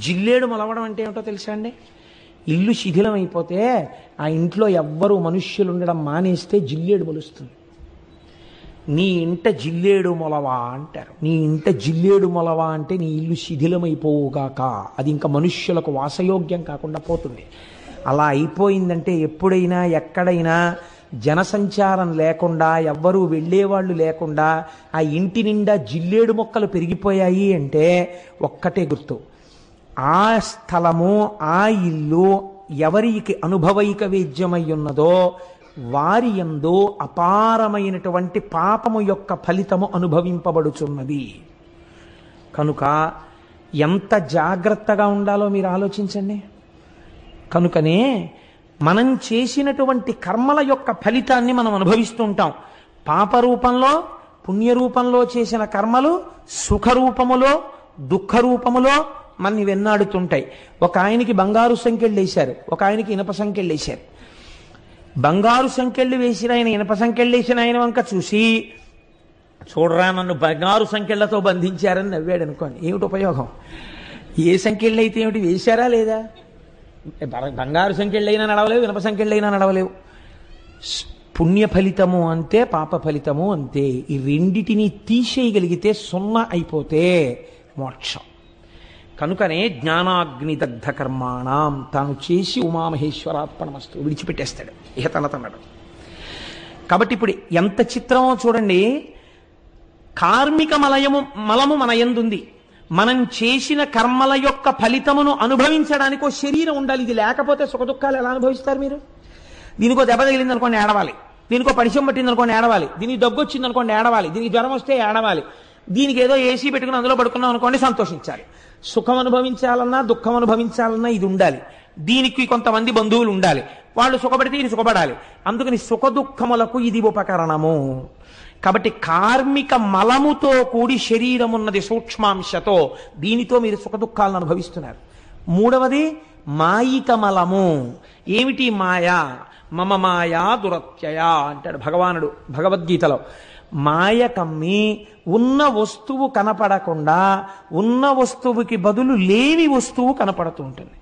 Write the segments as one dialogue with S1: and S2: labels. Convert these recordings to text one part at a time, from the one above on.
S1: జిల్లేడు మొలవడం అంటే ఏమిటో తెలుసా అండి? ఇల్లు శిథిలం అయిపోతే ఆ ఇంట్లో ఎవ్వరూ మనుష్యులు ఉండడం మానేస్తే జిల్లేడు మొలుస్తుంది. నీ ఇంట జిల్లేడు మొలవా అంటారు. నీ ఇంట జిల్లేడు మొలవా అంటే నీ ఇల్లు శిథిలమైపోవుగాక, అది ఇంకా మనుష్యులకు వాసయోగ్యం కాకుండా పోతుంది. అలా అయిపోయిందంటే ఎప్పుడైనా ఎక్కడైనా జనసంచారం లేకుండా, ఎవ్వరూ వెళ్ళేవాళ్ళు లేకుండా ఆ ఇంటి నిండా జిల్లేడు మొక్కలు పెరిగిపోయాయి అంటే ఒక్కటే గుర్తు, ఆ స్థలము ఆ ఇల్లు ఎవరికి అనుభవైక వేద్యమై ఉన్నదో వారి యందు అపారమైనటువంటి పాపము యొక్క ఫలితము అనుభవింపబడుచున్నది. కనుక ఎంత జాగ్రత్తగా ఉండాలో మీరు ఆలోచించండి. కనుకనే మనం చేసినటువంటి కర్మల యొక్క ఫలితాన్ని మనం అనుభవిస్తూ ఉంటాం. పాప రూపంలో, పుణ్యరూపంలో చేసిన కర్మలు సుఖరూపములో, దుఃఖ రూపములో మనని వెన్నాడుతుంటాయి. ఒక ఆయనకి బంగారు సంకెళ్ళు వేశారు, ఒక ఆయనకి ఇనప సంకెళ్ళు వేశారు. బంగారు సంకెళ్ళు వేసిన ఆయన ఇనప సంకెళ్ళు వేసిన ఆయన వంక చూసి, చూడరా నన్ను బంగారు సంకెళ్లతో బంధించారని నవ్వాడు అనుకోండి, ఏమిటి ఉపయోగం? ఏ సంకెళ్ళు అయితే ఏమిటి, వేశారా లేదా? బంగారు సంకెళ్ళైనా నడవలేవు, ఇనప సంకెళ్ళైనా నడవలేవు. పుణ్య ఫలితము అంతే, పాప ఫలితము అంతే. ఈ రెండిటిని తీసేయగలిగితే సున్నా అయిపోతే మోక్షం. కనుకనే జ్ఞానాగ్ని దగ్ధ కర్మాణం తాను చేసి ఉమామహేశ్వరార్పణమస్తు విడిచిపెట్టేస్తాడు ఇహ తనతన్నాడు. కాబట్టి ఇప్పుడు ఎంత చిత్రమో చూడండి. కార్మిక మలము మన యందుంది. మనం చేసిన కర్మల యొక్క ఫలితమును అనుభవించడానికి ఒక శరీరం ఉండాలి. ఇది లేకపోతే సుఖదుఖాలు ఎలా అనుభవిస్తారు మీరు? దీనికో దెబ్బ తగిలింది అనుకోండి ఏడవాలి, దీనికో పరిచయం పట్టింది అనుకోండి ఏడవాలి, దీనికి దగ్గు వచ్చింది అనుకోండి ఏడవాలి, దీనికి జ్వరం వస్తే ఏడవాలి, దీనికి ఏదో ఏసీ పెట్టుకుని అందులో పడుకున్నాం అనుకోండి సంతోషించాలి. సుఖం అనుభవించాలన్నా దుఃఖం అనుభవించాలన్నా ఇది ఉండాలి. దీనికి కొంతమంది బంధువులు ఉండాలి, వాళ్ళు సుఖపడితే ఇది సుఖపడాలి. అందుకని సుఖ దుఃఖములకు ఇది ఉపకరణము. కాబట్టి కార్మిక మలముతో కూడి శరీరం ఉన్నది సూక్ష్మాంశతో, దీనితో మీరు సుఖ దుఃఖాలను అనుభవిస్తున్నారు. మూడవది మాయిక మలము. ఏమిటి మాయ? మమ మాయా దురత్యయ అంటాడు భగవానుడు భగవద్గీతలో. మాయ కమ్మి ఉన్న వస్తువు కనపడకుండా ఉన్న వస్తువుకి బదులు లేని వస్తువు కనపడుతూ ఉంటుంది.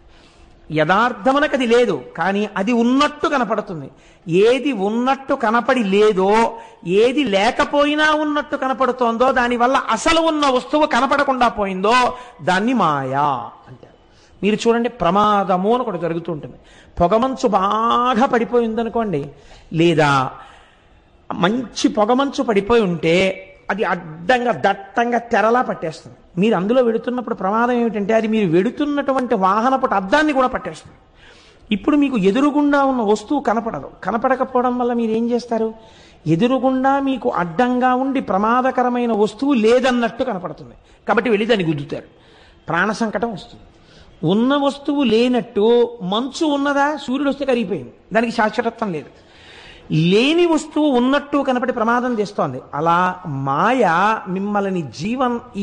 S1: యథార్థమునకు అది లేదు, కానీ అది ఉన్నట్టు కనపడుతుంది. ఏది ఉన్నట్టు కనపడి లేదో, ఏది లేకపోయినా ఉన్నట్టు కనపడుతోందో, దానివల్ల అసలు ఉన్న వస్తువు కనపడకుండా పోయిందో దాన్ని మాయా అంటారు. మీరు చూడండి, ప్రమాదము అని ఒకటి జరుగుతూ ఉంటుంది. పొగమంచు బాగా పడిపోయి ఉందనుకోండి, లేదా మంచి పొగమంచు పడిపోయి ఉంటే అది అడ్డంగా దట్టంగా తెరలా పట్టేస్తుంది. మీరు అందులో వెడుతున్నప్పుడు ప్రమాదం ఏమిటంటే అది మీరు వెడుతున్నటువంటి వాహనపు అద్దాన్ని కూడా పట్టేస్తుంది. ఇప్పుడు మీకు ఎదురుగుండా ఉన్న వస్తువు కనపడదు. కనపడకపోవడం వల్ల మీరు ఏం చేస్తారు? ఎదురుగుండా మీకు అడ్డంగా ఉండి ప్రమాదకరమైన వస్తువు లేదన్నట్టు కనపడుతుంది కాబట్టి వెళ్ళి దాన్ని గుద్దుతారు, ప్రాణ సంకటం వస్తుంది. ఉన్న వస్తువు లేనట్టు మంచు ఉన్నదా, సూర్యుడు వస్తే కరిగిపోయింది, దానికి శాశ్వతత్వం లేదు. లేని వస్తువు ఉన్నట్టు కనపడి ప్రమాదం చేస్తోంది. అలా మాయ మిమ్మల్ని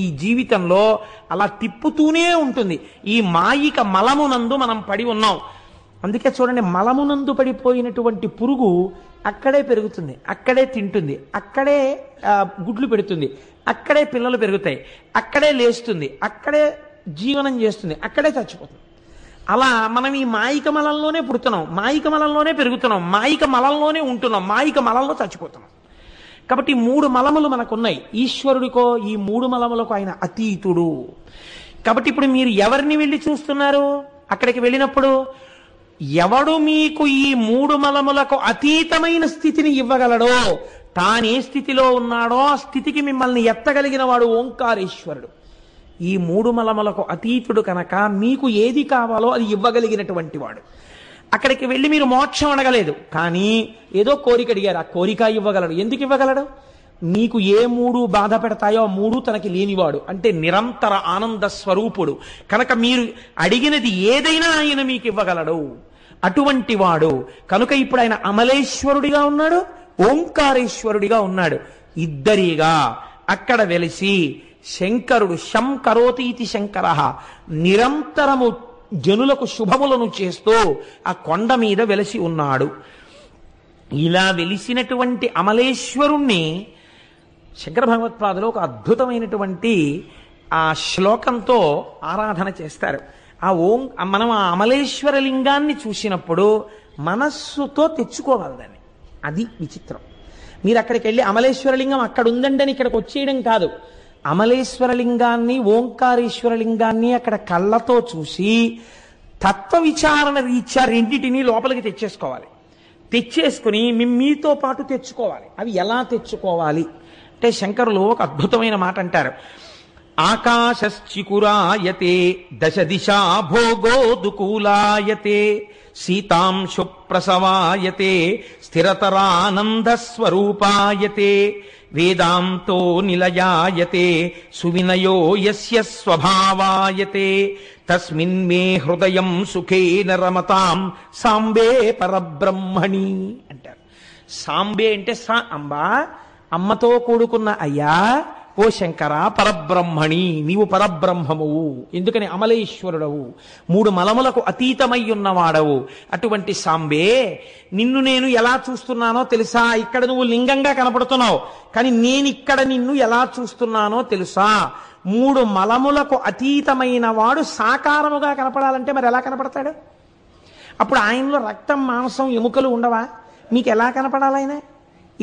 S1: ఈ జీవితంలో అలా తిప్పుతూనే ఉంటుంది. ఈ మాయిక మలమునందు మనం పడి ఉన్నాం. అందుకే చూడండి, మలమునందు పడిపోయినటువంటి పురుగు అక్కడే పెరుగుతుంది, అక్కడే తింటుంది, అక్కడే గుడ్లు పెడుతుంది, అక్కడే పిల్లలు పెరుగుతాయి, అక్కడే లేస్తుంది, అక్కడే జీవనం చేస్తుంది, అక్కడే చచ్చిపోతుంది. అలా మనం ఈ మాయిక మలంలోనే పుడుతున్నాం, మాయిక మలంలోనే పెరుగుతున్నాం, మాయిక మలంలోనే ఉంటున్నాం, మాయిక మలంలో చచ్చిపోతున్నాం. కాబట్టి 3 మలములు మనకున్నాయి. ఈశ్వరుడికో ఈ 3 మలములకు ఆయన అతీతుడు. కాబట్టి ఇప్పుడు మీరు ఎవరిని వెళ్ళి చూస్తున్నారు? అక్కడికి వెళ్ళినప్పుడు ఎవడు మీకు ఈ 3 మలములకు అతీతమైన స్థితిని ఇవ్వగలడో, తానే స్థితిలో ఉన్నాడో ఆ స్థితికి మిమ్మల్ని ఎత్తగలిగిన వాడు ఓంకారేశ్వరుడు. ఈ 3 మలములకు అతీతుడు కనుక మీకు ఏది కావాలో అది ఇవ్వగలిగినటువంటి వాడు. అక్కడికి వెళ్ళి మీరు మోక్షం అడగలేదు, కానీ ఏదో కోరిక అడిగారు, ఆ కోరిక ఇవ్వగలడు. ఎందుకు ఇవ్వగలడు? మీకు ఏ 3 బాధ పెడతాయో ఆ 3 తనకి లేనివాడు, అంటే నిరంతర ఆనంద స్వరూపుడు కనుక మీరు అడిగినది ఏదైనా ఆయన మీకు ఇవ్వగలడు. అటువంటి వాడు కనుక ఇప్పుడు ఆయన అమలేశ్వరుడిగా ఉన్నాడు, ఓంకారేశ్వరుడిగా ఉన్నాడు. ఇద్దరిగా అక్కడ వెలిసి శంకరుడు శం కరోతీతి శంకర నిరంతరము జనులకు శుభములను చేస్తూ ఆ కొండ మీద వెలిసి ఉన్నాడు. ఇలా వెలిసినటువంటి అమలేశ్వరుణ్ణి శంకర భగవత్పాదులు ఒక అద్భుతమైనటువంటి ఆ శ్లోకంతో ఆరాధన చేస్తారు. మనం ఆ అమలేశ్వర లింగాన్ని చూసినప్పుడు మనస్సుతో తెచ్చుకోవాలి దాన్ని. అది విచిత్రం. మీరు అక్కడికి వెళ్ళి అమలేశ్వర లింగం అక్కడ ఉందండి అని ఇక్కడికి వచ్చేయడం కాదు. అమలేశ్వర లింగాన్ని, ఓంకారేశ్వర లింగాన్ని అక్కడ కళ్ళతో చూసి తత్వ విచారణ రీత్యా రెండిటిని లోపలికి తెచ్చేసుకోవాలి. తెచ్చేసుకుని మీతో పాటు తెచ్చుకోవాలి. అవి ఎలా తెచ్చుకోవాలి అంటే శంకరులు ఒక అద్భుతమైన మాట అంటారు. ఆకాశశ్చికురాయతే దశ దిశా భోగోదుకూలాయతే సీతాంశు ప్రసవాయతే స్థిరతరానందస్వరూపాయతే వేదాంతో నిలయాయతే సువినయో యస్య స్వభావాయతే తస్మిన్ మే హృదయం సుఖేన రమతాం సాంబే పరబ్రహ్మణి అంటారు. సాంబే అంటే అంబా, అమ్మతో కూడుకున్న అయ్యా, ఓ శంకర పరబ్రహ్మణి, నీవు పరబ్రహ్మమువు. ఎందుకని? అమలేశ్వరుడవు, మూడు మలములకు అతీతమై ఉన్నవాడవు. అటువంటి సాంబే, నిన్ను నేను ఎలా చూస్తున్నానో తెలుసా? ఇక్కడ నువ్వు లింగంగా కనపడుతున్నావు, కానీ నేనిక్కడ నిన్ను ఎలా చూస్తున్నానో తెలుసా? మూడు మలములకు అతీతమైన వాడు సాకారముగా కనపడాలంటే మరి ఎలా కనపడతాడు? అప్పుడు ఆయనలో రక్తం, మాంసం, ఎముకలు ఉండవా? మీకు ఎలా కనపడాలి ఆయన?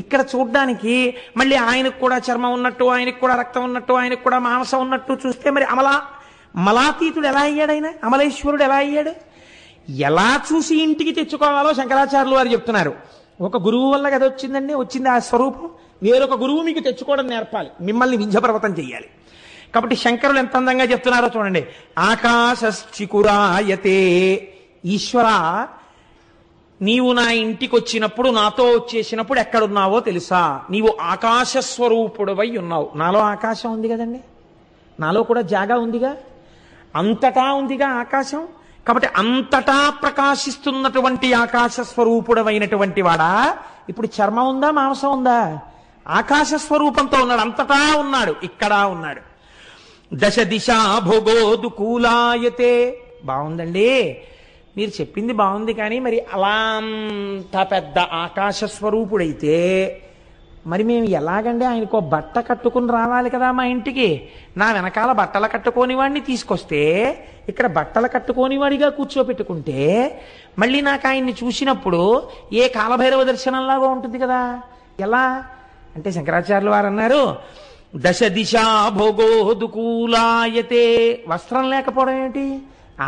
S1: ఇక్కడ చూడ్డానికి మళ్ళీ ఆయనకు కూడా చర్మం ఉన్నట్టు, ఆయనకు కూడా రక్తం ఉన్నట్టు, ఆయనకు కూడా మాంసం ఉన్నట్టు చూస్తే మరి మలాతీతుడు ఎలా అయ్యాడు? ఆయన అమలేశ్వరుడు ఎలా అయ్యాడు? ఎలా చూసి ఇంటికి తెచ్చుకోవాలో శంకరాచార్యులు వారు చెప్తున్నారు. ఒక గురువు వల్ల కదా వచ్చింది ఆ స్వరూపం. వేరొక గురువు మీకు తెచ్చుకోవడం నేర్పాలి, మిమ్మల్ని వింధ్యపర్వతం చెయ్యాలి. కాబట్టి శంకరులు ఎంత అందంగా చెప్తున్నారో చూడండి. ఆకాశశ్చికురాయతే, ఈశ్వర నీవు నా ఇంటికి వచ్చినప్పుడు, నాతో వచ్చేసినప్పుడు ఎక్కడున్నావో తెలుసా? నీవు ఆకాశ స్వరూపుడవై ఉన్నావు. నాలో ఆకాశం ఉంది కదండి, నాలో కూడా జాగా ఉందిగా, అంతటా ఉందిగా ఆకాశం. కాబట్టి అంతటా ప్రకాశిస్తున్నటువంటి ఆకాశ స్వరూపుడవైనటువంటి వాడా, ఇప్పుడు చర్మం ఉందా, మాంసం ఉందా? ఆకాశ స్వరూపంతో ఉన్నాడు, అంతటా ఉన్నాడు, ఇక్కడ ఉన్నాడు. దశ దిశా భోగోదుకూలాయతే. బాగుందండి, మీరు చెప్పింది బాగుంది, కానీ మరి అలా అంత పెద్ద ఆకాశ స్వరూపుడైతే మరి మేము ఎలాగండి? ఆయనకో బట్ట కట్టుకుని రావాలి కదా మా ఇంటికి. నా వెనకాల బట్టలు కట్టుకోని వాడిని తీసుకొస్తే, ఇక్కడ బట్టలు కట్టుకోని వాడిగా కూర్చోపెట్టుకుంటే మళ్ళీ నాకు ఆయన్ని చూసినప్పుడు ఏ కాలభైరవ దర్శనంలాగా ఉంటుంది కదా. ఎలా అంటే శంకరాచార్యులు వారు అన్నారు, దశ దిశా భోగోదుకూలాయతే. వస్త్రం లేకపోవడం ఏమిటి?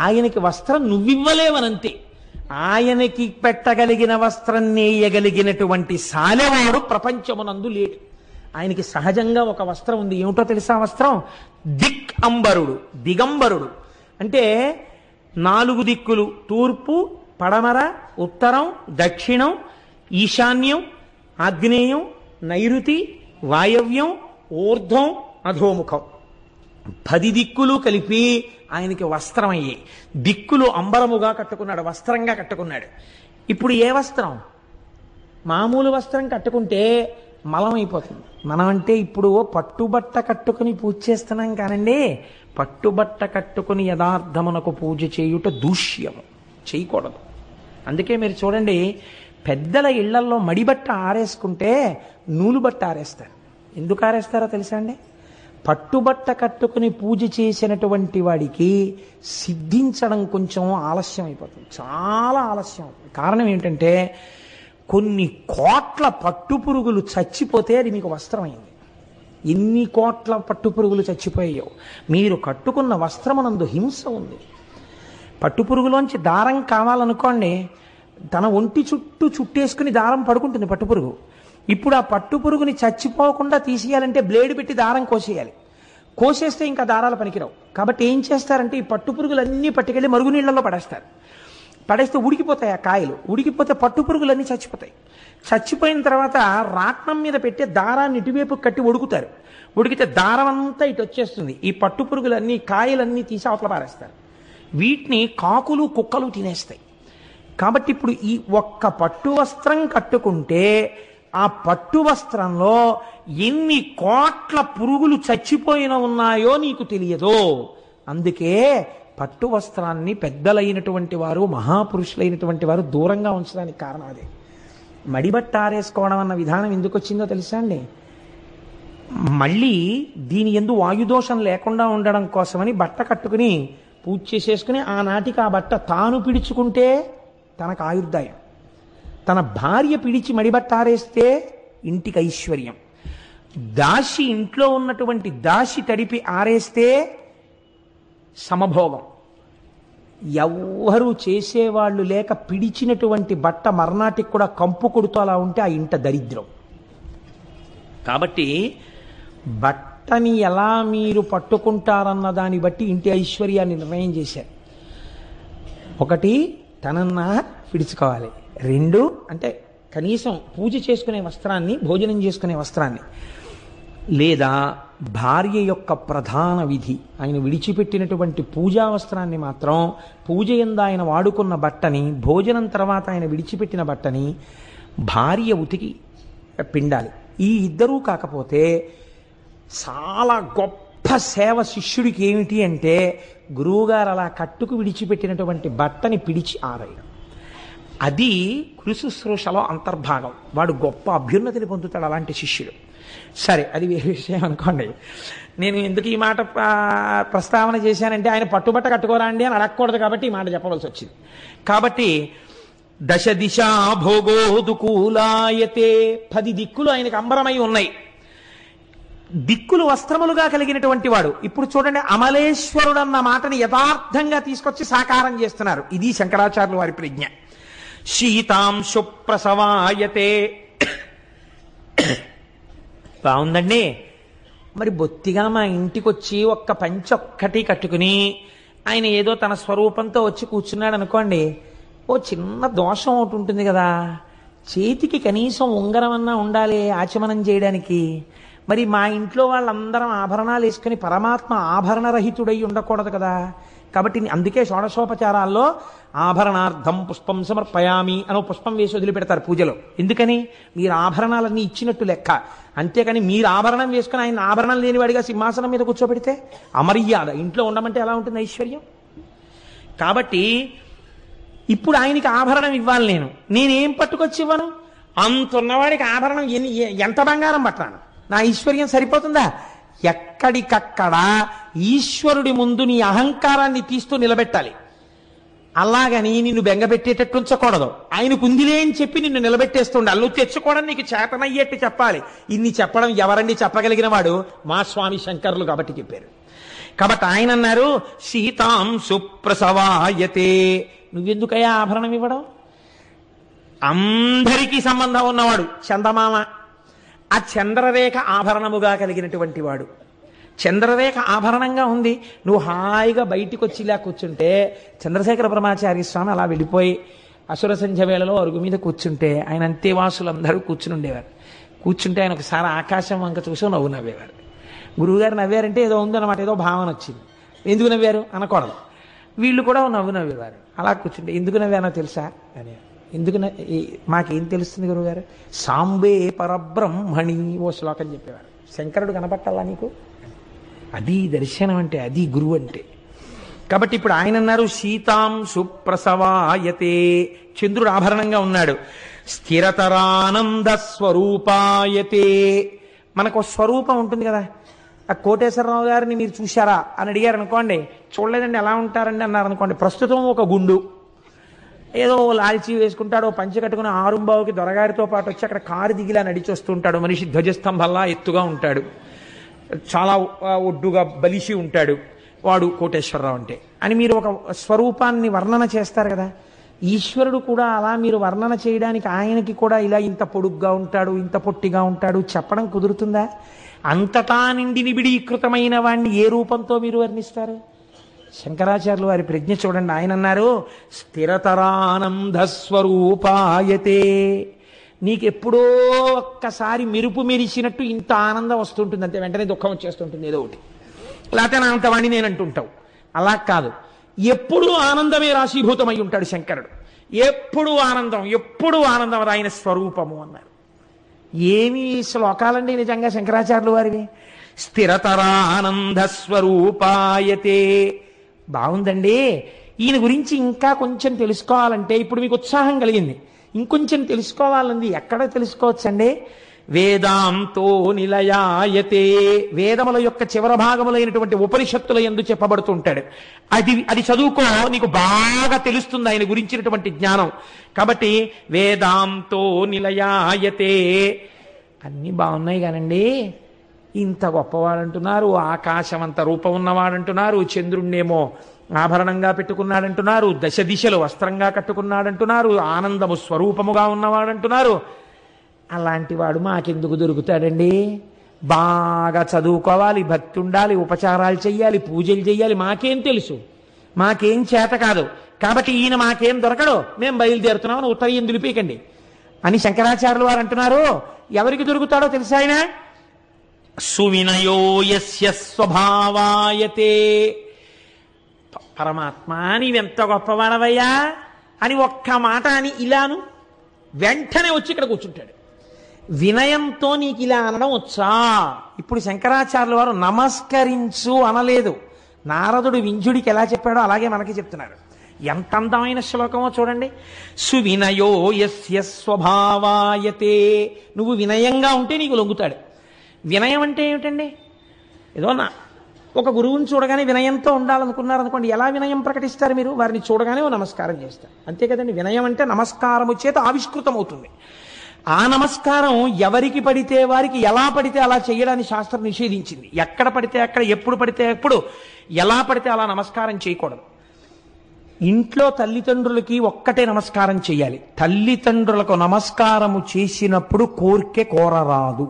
S1: ఆయనకి వస్త్రం నువ్వివ్వలేవనంతే. ఆయనకి పెట్టగలిగిన వస్త్రం నేయగలిగినటువంటి సాలెవాడు ప్రపంచమునందు లేడు. ఆయనకి సహజంగా ఒక వస్త్రం ఉంది. ఏమిటో తెలుసా వస్త్రం? దిక్ అంబరుడు, దిగంబరుడు. అంటే 4 దిక్కులు, తూర్పు, పడమర, ఉత్తరం, దక్షిణం, ఈశాన్యం, ఆగ్నేయం, నైరుతి, వాయవ్యం, ఊర్ధ్వం, అధోముఖం, 10 దిక్కులు కలిపి ఆయనకి వస్త్రం అయ్యాయి. దిక్కులు అంబరముగా కట్టుకున్నాడు, వస్త్రంగా కట్టుకున్నాడు. ఇప్పుడు ఏ వస్త్రం? మామూలు వస్త్రం కట్టుకుంటే మలం అయిపోతుంది. మనం అంటే ఇప్పుడు పట్టుబట్ట కట్టుకుని పూజ చేస్తున్నాం కానండి, పట్టుబట్ట కట్టుకుని యథార్థమునకు పూజ చేయుట దూష్యము, చేయకూడదు. అందుకే మీరు చూడండి, పెద్దల ఇళ్లల్లో మడిబట్ట ఆరేసుకుంటే నూలుబట్ట ఆరేస్తారు. ఎందుకు ఆరేస్తారో తెలుసా అండి? పట్టుబట్ట కట్టుకుని పూజ చేసినటువంటి వాడికి సిద్ధించడం కొంచెం ఆలస్యం అయిపోతుంది, చాలా ఆలస్యం అవుతుంది. కారణం ఏంటంటే కొన్ని కోట్ల పట్టుపురుగులు చచ్చిపోతే అది మీకు వస్త్రమైంది. ఎన్ని కోట్ల పట్టుపురుగులు చచ్చిపోయాయో. మీరు కట్టుకున్న వస్త్రమునందు హింస ఉంది. పట్టుపురుగులోంచి దారం కావాలనుకోండి, తన ఒంటి చుట్టూ చుట్టేసుకుని దారం పడుకుంటుంది పట్టుపురుగు. ఇప్పుడు ఆ పట్టుపురుగుని చచ్చిపోకుండా తీసేయాలంటే బ్లేడ్ పెట్టి దారం కోసేయాలి. కోసేస్తే ఇంకా దారాలు పనికిరావు. కాబట్టి ఏం చేస్తారంటే ఈ పట్టుపురుగులన్నీ పట్టుకెళ్ళి మరుగునీళ్లలో పడేస్తారు. పడేస్తే ఉడికిపోతాయి ఆ కాయలు. ఉడికిపోతే పట్టుపురుగులన్నీ చచ్చిపోతాయి. చచ్చిపోయిన తర్వాత రాట్నం మీద పెట్టే దారాన్ని ఇటువైపు కట్టి ఉడుకుతారు. ఉడికితే దారం అంతా ఇటు వచ్చేస్తుంది. ఈ పట్టుపురుగులన్నీ, కాయలన్నీ తీసి అవతల పారేస్తారు. వీటిని కాకులు, కుక్కలు తినేస్తాయి. కాబట్టి ఇప్పుడు ఈ ఒక్క పట్టు వస్త్రం కట్టుకుంటే ఆ పట్టు వస్త్రంలో ఎన్ని కోట్ల పురుగులు చచ్చిపోయిన ఉన్నాయో నీకు తెలియదు. అందుకే పట్టు వస్త్రాన్ని పెద్దలైనటువంటి వారు, మహాపురుషులైనటువంటి వారు దూరంగా ఉంచడానికి కారణం అదే. మడిబట్ట ఆరేసుకోవడం అన్న విధానం ఎందుకు వచ్చిందో తెలుసా అండి? మళ్ళీ దీని యందు వాయుదోషం లేకుండా ఉండడం కోసమని బట్ట కట్టుకుని పూజ చేసేసుకుని ఆనాటికి ఆ బట్ట తాను పిడుచుకుంటే తనకు ఆయుర్దాయం, తన భార్య పిడిచి మడిబట్ట ఆరేస్తే ఇంటికి ఐశ్వర్యం, దాసి ఇంట్లో ఉన్నటువంటి దాసి తడిపి ఆరేస్తే సమభోగం. ఎవ్వరూ చేసేవాళ్ళు లేక పిడిచినటువంటి బట్ట మర్నాటికి కూడా కంపు కొడుతూ అలా ఉంటే ఆ ఇంట దరిద్రం. కాబట్టి బట్టని ఎలా మీరు పట్టుకుంటారన్న దాన్ని బట్టి ఇంటి ఐశ్వర్యాన్ని నిర్ణయం చేశారు. ఒకటి తనన్నా పిడుచుకోవాలి, రెండు అంటే కనీసం పూజ చేసుకునే వస్త్రాన్ని, భోజనం చేసుకునే వస్త్రాన్ని, లేదా భార్య యొక్క ప్రధాన విధి ఆయన విడిచిపెట్టినటువంటి పూజా వస్త్రాన్ని మాత్రం పూజ యందు ఆయన వాడుకున్న బట్టని, భోజనం తర్వాత ఆయన విడిచిపెట్టిన బట్టని భార్య ఉతికి పిండాలి. ఈ ఇద్దరూ కాకపోతే చాలా గొప్ప సేవ శిష్యుడికి ఏమిటి అంటే గురువుగారు అలా కట్టుకు విడిచిపెట్టినటువంటి బట్టని పిడిచి ఆరేయడం. అది గురు శుశ్రూషలో అంతర్భాగం. వాడు గొప్ప అభ్యున్నతిని పొందుతాడు అలాంటి శిష్యుడు. సరే, అది వేరే విషయం అనుకోండి. నేను ఎందుకు ఈ మాట ప్రస్తావన చేశానంటే ఆయన పట్టుబట్ట కట్టుకోరా అండి అని అడగకూడదు కాబట్టి ఈ మాట చెప్పవలసి వచ్చింది. కాబట్టి దశ దిశ భోగోదుకూలాయతే, 10 దిక్కులు ఆయనకు అంబరమై ఉన్నాయి. దిక్కులు వస్త్రములుగా కలిగినటువంటి వాడు. ఇప్పుడు చూడండి, అమలేశ్వరుడు అన్న మాటని యథార్థంగా తీసుకొచ్చి సాకారం చేస్తున్నారు. ఇది శంకరాచార్యుల వారి ప్రజ్ఞ. శీతాంశు ప్రసవాయతే. బాగుందండి. మరి బొత్తిగా మా ఇంటికి వచ్చి ఒక్క పంచె ఒక్కటి కట్టుకుని ఆయన ఏదో తన స్వరూపంతో వచ్చి కూర్చున్నాడు అనుకోండి, ఓ చిన్న దోషం ఒకటి ఉంటుంది కదా. చేతికి కనీసం ఉంగరం అన్నా ఉండాలి ఆచమనం చేయడానికి. మరి మా ఇంట్లో వాళ్ళందరం ఆభరణాలు వేసుకుని పరమాత్మ ఆభరణరహితుడై ఉండకూడదు కదా. కాబట్టి అందుకే షోడశోపచారాల్లో ఆభరణార్థం పుష్పం సమర్పయామి అని పుష్పం వేసి వదిలిపెడతారు పూజలో. ఎందుకని? మీరు ఆభరణాలన్నీ ఇచ్చినట్టు లెక్క. అంతేకాని మీరు ఆభరణం వేసుకుని ఆయన ఆభరణం లేనివాడిగా సింహాసనం మీద కూర్చోబెడితే అమర్యాద. ఇంట్లో ఉండమంటే ఎలా ఉంటుంది ఐశ్వర్యం? కాబట్టి ఇప్పుడు ఆయనకి ఆభరణం ఇవ్వాలి. నేనేం పట్టుకొచ్చి ఇవ్వను? అంతున్నవాడికి ఆభరణం ఎంత బంగారం పట్టాను? నా ఐశ్వర్యం సరిపోతుందా? ఎక్కడికక్కడ ఈశ్వరుడి ముందు నీ అహంకారాన్ని తీస్తూ నిలబెట్టాలి. అలాగని నిన్ను బెంగపెట్టేటట్టు ఉంచకూడదు. ఆయనకు ఉందిలే అని చెప్పి నిన్ను నిలబెట్టేస్తుండాలి. నువ్వు తెచ్చుకోవడం నీకు చేతనయ్యేట్టు చెప్పాలి. ఇన్ని చెప్పడం ఎవరండి చెప్పగలిగిన వాడు? మా స్వామి శంకరులు కాబట్టి చెప్పారు. కాబట్టి ఆయన అన్నారు సీతాం సుప్రసవాయతే. నువ్వెందుకయ్యా ఆభరణం ఇవ్వడం? అందరికీ సంబంధం ఉన్నవాడు చందమామ. ఆ చంద్రరేఖ ఆభరణముగా కలిగినటువంటి వాడు. చంద్రరేఖ ఆభరణంగా ఉంది. నువ్వు హాయిగా బయటికి వచ్చి ఇలా కూర్చుంటే, చంద్రశేఖర బ్రహ్మచారి స్వామి అలా వెళ్ళిపోయి అసుర సంధ్య వేళలో అరుగు మీద కూర్చుంటే ఆయన అంతేవాసులందరూ కూర్చుని ఉండేవారు. కూర్చుంటే ఆయన ఒకసారి ఆకాశం వంక చూసి నవ్వు నవ్వేవారు. గురువుగారు నవ్వారంటే ఏదో ఉందన్నమాట, ఏదో భావన వచ్చింది. ఎందుకు నవ్వారు అనకూడదు. వీళ్ళు కూడా నవ్వు నవ్వేవారు. అలా కూర్చుంటే ఎందుకు నవ్వానో తెలుసా అని. ఎందుకు మాకేం తెలుస్తుంది గురువుగారు? సాంబే పరబ్రహ్మణి ఓ శ్లోకం చెప్పేవారు. శంకరుడు కనపట్టాలా నీకు? అది దర్శనం అంటే, అది గురువు అంటే. కాబట్టి ఇప్పుడు ఆయన అన్నారు సీతాం సుప్రసవాయతే. చంద్రుడు ఆభరణంగా ఉన్నాడు. స్థిరతరానంద స్వరూపాయతే. మనకు స్వరూపం ఉంటుంది కదా. ఆ కోటేశ్వరరావు గారిని మీరు చూశారా అని అడిగారు అనుకోండి, చూడలేదండి ఎలా ఉంటారండి అన్నారు అనుకోండి, ప్రస్తుతం ఒక గుండు ఏదో లాల్చీ వేసుకుంటాడు, పంచె కట్టుకుని ఆరుంబావుకి దొరగారితో పాటు వచ్చి అక్కడ కారు దిగిలా నడిచొస్తుంటాడు. మనిషి ధ్వజస్తంభంలా ఎత్తుగా ఉంటాడు, చాలా ఒడ్డుగా బలిసి ఉంటాడు. వాడు కోటేశ్వరరావు అంటే అని మీరు ఒక స్వరూపాన్ని వర్ణన చేస్తారు కదా. ఈశ్వరుడు కూడా అలా మీరు వర్ణన చేయడానికి ఆయనకి కూడా ఇలా ఇంత పొడుగ్గా ఉంటాడు, ఇంత పొట్టిగా ఉంటాడు చెప్పడం కుదురుతుందా? అంతటా నిండి నిబిడీకృతమైన వాణ్ణి ఏ రూపంతో మీరు వర్ణిస్తారు? శంకరాచార్యులు వారి ప్రజ్ఞ చూడండి. ఆయన అన్నారు స్థిరతరానంద స్వరూపాయతే. నీకెప్పుడో ఒక్కసారి మెరుపు మెరిసినట్టు ఇంత ఆనందం వస్తుంటుంది, అంతే వెంటనే దుఃఖం వచ్చేస్తుంటుంది ఏదో ఒకటి, లేకపోతే నా అంతవాణి నేను అంటుంటావు. అలా కాదు, ఎప్పుడూ ఆనందమే రాశీభూతమై ఉంటాడు శంకరుడు. ఎప్పుడూ ఆనందం, ఎప్పుడూ ఆనందం, అది ఆయన స్వరూపము అన్నారు. ఏమి శ్లోకాలండి నిజంగా శంకరాచార్యులు వారివి. స్థిరతరానంద స్వరూపాయతే. బాగుందండి. ఈయన గురించి ఇంకా కొంచెం తెలుసుకోవాలంటే ఇప్పుడు మీకు ఉత్సాహం కలిగింది, ఇంకొంచెం తెలుసుకోవాలంది. ఎక్కడ తెలుసుకోవచ్చండి? వేదాంతో నిలయాయతే, వేదముల యొక్క చివర భాగములైనటువంటి ఉపనిషత్తుల యందు చెప్పబడుతుంటాడు. అది చదువుకో, నీకు బాగా తెలుస్తుంది ఆయన గురించినటువంటి జ్ఞానం. కాబట్టి వేదాంతో నిలయాయతే. అన్నీ బాగున్నాయి కానండి, ఇంత గొప్పవాడంటున్నారు, ఆకాశం అంత రూపం ఉన్నవాడంటున్నారు, చంద్రుణ్ణేమో ఆభరణంగా పెట్టుకున్నాడంటున్నారు, దశ దిశలు వస్త్రంగా కట్టుకున్నాడంటున్నారు, ఆనందము స్వరూపముగా ఉన్నవాడంటున్నారు. అలాంటి వాడు మాకెందుకు దొరుకుతాడండి? బాగా చదువుకోవాలి, భక్తి ఉండాలి, ఉపచారాలు చెయ్యాలి, పూజలు చెయ్యాలి. మాకేం తెలుసు, మాకేం చేత కాదు, కాబట్టి ఈయన మాకేం దొరకడు, మేము బయలుదేరుతున్నామని ఉత్తరీయం దులిపేయకండి అని శంకరాచార్యులు వారు అంటున్నారు. ఎవరికి దొరుకుతాడో తెలుసా ఆయన? సువినయో యస్య స్వభావాయతే. పరమాత్మ నీవెంత గొప్పవాడవయ్యా అని ఒక్క మాట అని ఇలాను వెంటనే వచ్చి ఇక్కడ కూర్చుంటాడు. వినయంతో నీకు ఇలా అనడం వచ్చా? ఇప్పుడు శంకరాచార్యుల వారు నమస్కరించు అనలేదు. నారదుడు వింజుడికి ఎలా చెప్పాడో అలాగే మనకి చెప్తున్నాడు. ఎంత అందమైన శ్లోకమో చూడండి. సువినయో యస్య స్వభావాయతే. నువ్వు వినయంగా ఉంటే నీకు లొంగుతాడు. వినయం అంటే ఏమిటండి? ఏదో ఒక గురువుని చూడగానే వినయంతో ఉండాలనుకున్నారనుకోండి, ఎలా వినయం ప్రకటిస్తారు మీరు? వారిని చూడగానే ఓ నమస్కారం చేస్తారు, అంతే కదండి. వినయం అంటే నమస్కారము చేత ఆవిష్కృతం అవుతుంది. ఆ నమస్కారం ఎవరికి పడితే వారికి, ఎలా పడితే అలా చేయడానికి శాస్త్రం నిషేధించింది. ఎక్కడ పడితే అక్కడ, ఎప్పుడు పడితే ఎప్పుడు, ఎలా పడితే అలా నమస్కారం చేయకూడదు. ఇంట్లో తల్లిదండ్రులకి ఒక్కటే నమస్కారం చేయాలి. తల్లిదండ్రులకు నమస్కారము చేసినప్పుడు కోరికే కోరరాదు.